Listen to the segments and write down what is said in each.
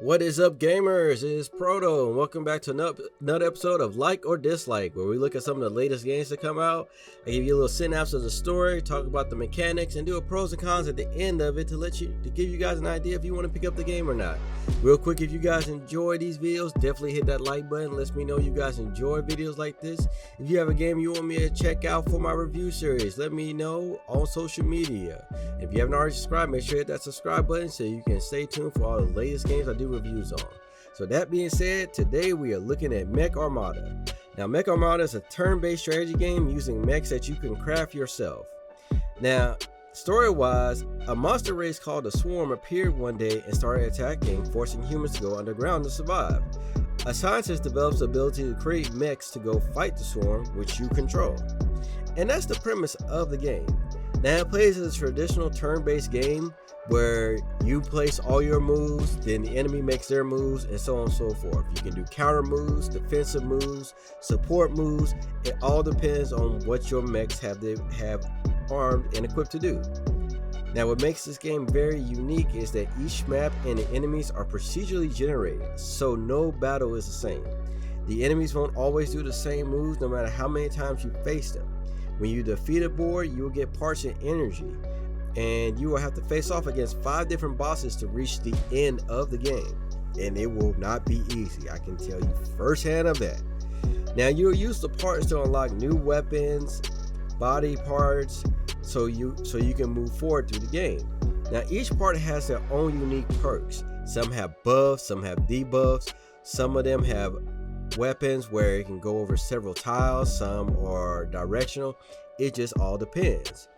What is up, gamers? It is Proto, and welcome back to another episode of Like or Dislike, where we look at some of the latest games that come out. I give you a little synopsis of the story, talk about the mechanics, and do a pros and cons at the end of it to give you guys an idea if you want to pick up the game or not. Real quick, if you guys enjoy these videos, definitely hit that like button. Lets me know you guys enjoy videos like this. If you have a game you want me to check out for my review series, let me know on social media. If you haven't already subscribed, make sure you hit that subscribe button so you can stay tuned for all the latest games I do reviews on. So that being said, today we are looking at Mech Armada. Now, Mech Armada is a turn-based strategy game using mechs that you can craft yourself. Now, story-wise, a monster race called the Swarm appeared one day and started attacking, forcing humans to go underground to survive. A scientist develops the ability to create mechs to go fight the Swarm, which you control. And that's the premise of the game. Now, it plays as a traditional turn-based game where you place all your moves, then the enemy makes their moves, and so on and so forth. You can do counter moves, defensive moves, support moves. It all depends on what your mechs have armed and equipped to do. Now, what makes this game very unique is that each map and the enemies are procedurally generated, so no battle is the same. The enemies won't always do the same moves no matter how many times you face them. When you defeat a board, you will get parts and energy, and you will have to face off against 5 different bosses to reach the end of the game. And it will not be easy, I can tell you firsthand of that. Now, you'll use the parts to unlock new weapons, body parts, so you can move forward through the game. Now, each part has their own unique perks. Some have buffs, some have debuffs, some of them have weapons where it can go over several tiles, some are directional. It just all depends.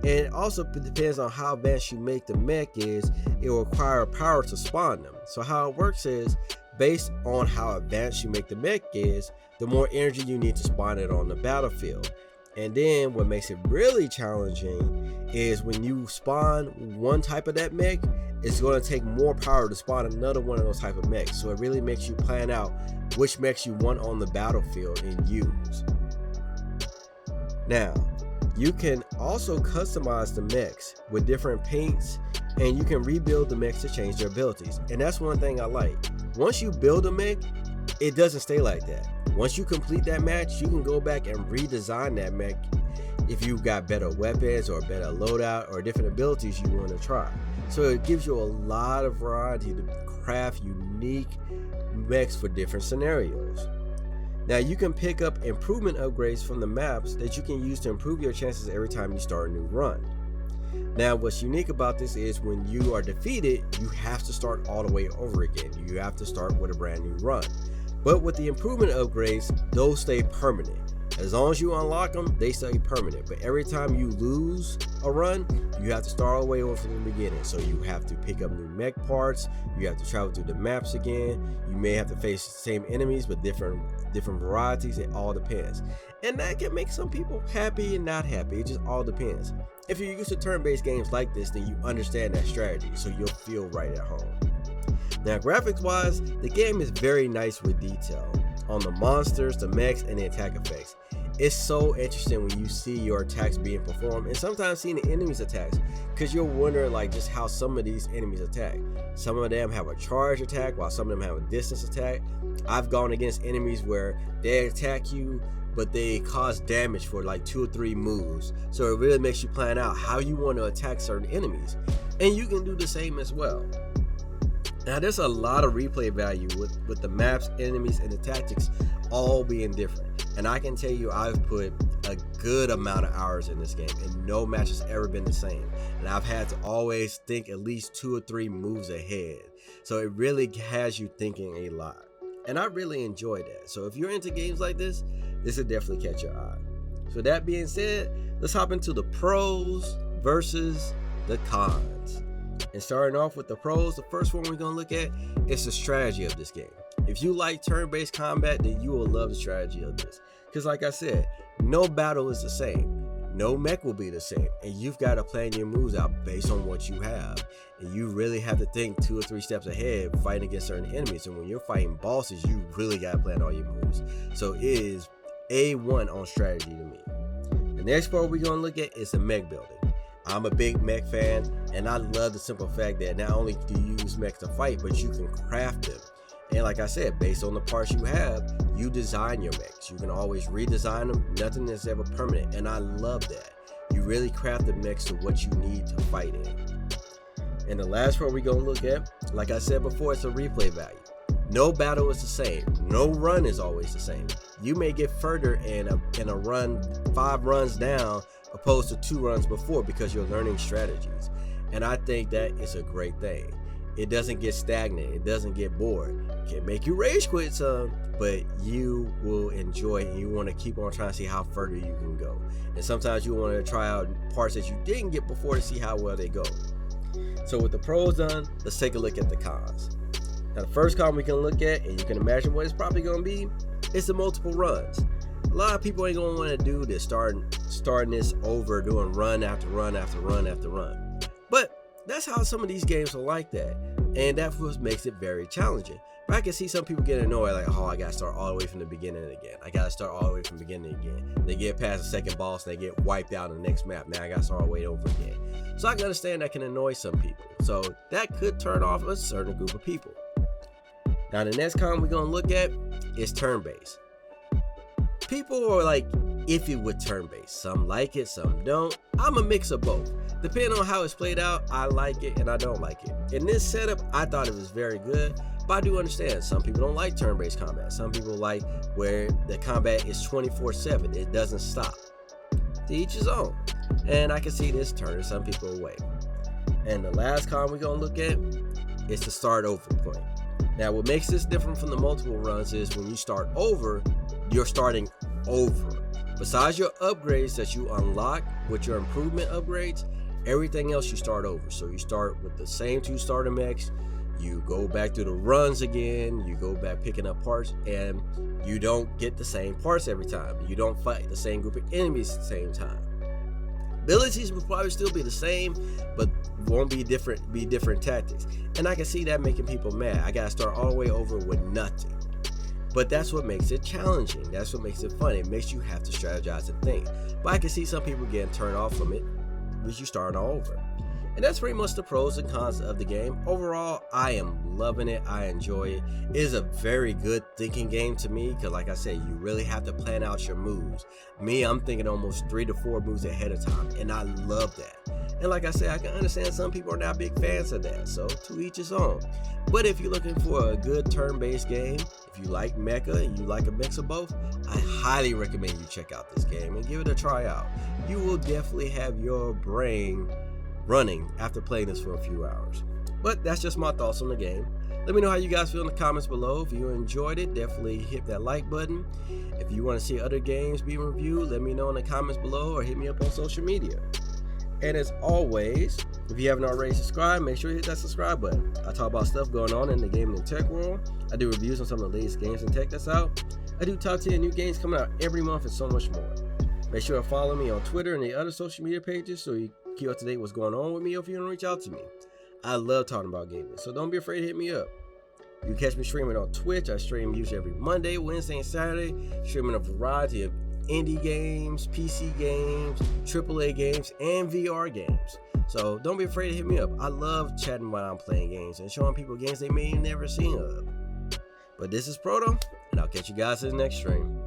And it also depends on how advanced you make the mech is. It will require power to spawn them. So how it works is, based on how advanced you make the mech is, the more energy you need to spawn it on the battlefield. And then what makes it really challenging is when you spawn one type of that mech, it's going to take more power to spawn another one of those type of mechs. So it really makes you plan out which mechs you want on the battlefield and use. Now, you can also customize the mechs with different paints, and you can rebuild the mechs to change their abilities. And that's one thing I like. Once you build a mech, it doesn't stay like that. Once you complete that match, you can go back and redesign that mech if you've got better weapons or better loadout or different abilities you want to try. So it gives you a lot of variety to craft unique mechs for different scenarios. Now, you can pick up improvement upgrades from the maps that you can use to improve your chances every time you start a new run. Now, what's unique about this is when you are defeated, you have to start all the way over again. You have to start with a brand new run. But with the improvement upgrades, those stay permanent. As long as you unlock them, they stay permanent. But every time you lose a run, you have to start all the way over from the beginning. So you have to pick up new mech parts. You have to travel through the maps again. You may have to face the same enemies with different varieties. It all depends. And that can make some people happy and not happy. It just all depends. If you're used to turn-based games like this, then you understand that strategy, so you'll feel right at home. Now, graphics-wise, the game is very nice with detail on the monsters, the mechs, and the attack effects. It's so interesting when you see your attacks being performed, and sometimes seeing the enemies' attacks, because you'll wonder like just how some of these enemies attack. Some of them have a charge attack, while some of them have a distance attack. I've gone against enemies where they attack you, but they cause damage for like 2 or 3 moves. So it really makes you plan out how you want to attack certain enemies, and you can do the same as well. Now, there's a lot of replay value with the maps, enemies, and the tactics all being different. And I can tell you, I've put a good amount of hours in this game, and no match has ever been the same. And I've had to always think at least 2 or 3 moves ahead. So it really has you thinking a lot. And I really enjoy that. So if you're into games like this will definitely catch your eye. So that being said, let's hop into the pros versus the cons. And starting off with the pros, the first one we're going to look at is the strategy of this game. If you like turn-based combat, then you will love the strategy of this. Because like I said, no battle is the same. No mech will be the same. And you've got to plan your moves out based on what you have. And you really have to think 2 or 3 steps ahead fighting against certain enemies. And when you're fighting bosses, you really got to plan all your moves. So it is A1 on strategy to me. The next part we're going to look at is the mech building. I'm a big mech fan, and I love the simple fact that not only do you use mechs to fight, but you can craft them. And like I said, based on the parts you have, you design your mechs. You can always redesign them. Nothing is ever permanent, and I love that. You really craft the mechs to what you need to fight in. And the last part we're going to look at, like I said before, it's a replay value. No battle is the same. No run is always the same. You may get further in a run 5 runs down opposed to 2 runs before because you're learning strategies. And I think that is a great thing. It doesn't get stagnant. It doesn't get bored. It can make you rage quit some, but you will enjoy it, and you want to keep on trying to see how further you can go. And sometimes you want to try out parts that you didn't get before to see how well they go. So with the pros done, let's take a look at the cons. Now the first con we can look at, and you can imagine what it's probably going to be, it's the multiple runs. A lot of people ain't going to want to do this, starting this over, doing run after run after run after run. But that's how some of these games are like that, and that's what makes it very challenging. But I can see some people get annoyed, like, oh, I gotta start all the way from the beginning again. I gotta start all the way from the beginning again. They get past the second boss and they get wiped out on the next map. Now I gotta start all the way over again. So I can understand that can annoy some people. So that could turn off a certain group of people. Now the next con we're gonna look at is turn-based. People are like iffy with turn-based. Some like it, some don't. I'm a mix of both. Depending on how it's played out, I like it and I don't like it. In this setup, I thought it was very good, but I do understand some people don't like turn-based combat. Some people like where the combat is 24/7. It doesn't stop. To each his own. And I can see this turning some people away. And the last con we're gonna look at is the start over point. Now what makes this different from the multiple runs is when you start over, you're starting over. Besides your upgrades that you unlock with your improvement upgrades, everything else you start over. So you start with the same 2 starter mechs, you go back through the runs again, you go back picking up parts, and you don't get the same parts every time. You don't fight the same group of enemies at the same time. Abilities will probably still be the same, but won't be different tactics. And I can see that making people mad. I gotta start all the way over with nothing. But that's what makes it challenging. That's what makes it fun. It makes you have to strategize and think. But I can see some people getting turned off from it because you start all over. And that's pretty much the pros and cons of the game. Overall, I am loving it. I enjoy it. It is a very good thinking game to me because, like I said, you really have to plan out your moves. Me, I'm thinking almost 3 to 4 moves ahead of time, and I love that. And like I said, I can understand some people are not big fans of that, so to each his own. But if you're looking for a good turn-based game, if you like mecha and you like a mix of both, I highly recommend you check out this game and give it a try out. You will definitely have your brain running after playing this for a few hours. But that's just my thoughts on the game. Let me know how you guys feel in the comments below. If you enjoyed it, definitely hit that like button. If you want to see other games being reviewed, let me know in the comments below or hit me up on social media. And as always, if you haven't already subscribed, make sure you hit that subscribe button. I talk about stuff going on in the gaming and tech world. I do reviews on some of the latest games and tech that's out. I do top 10 new games coming out every month and so much more. Make sure to follow me on Twitter and the other social media pages so you keep up to date what's going on with me if you want to reach out to me. I love talking about gaming, so don't be afraid to hit me up. You can catch me streaming on Twitch. I stream usually every Monday, Wednesday, and Saturday, streaming a variety of indie games, PC games, AAA games, and VR games. So don't be afraid to hit me up. I love chatting while I'm playing games and showing people games they may have never seen of. But this is Proto, and I'll catch you guys in the next stream.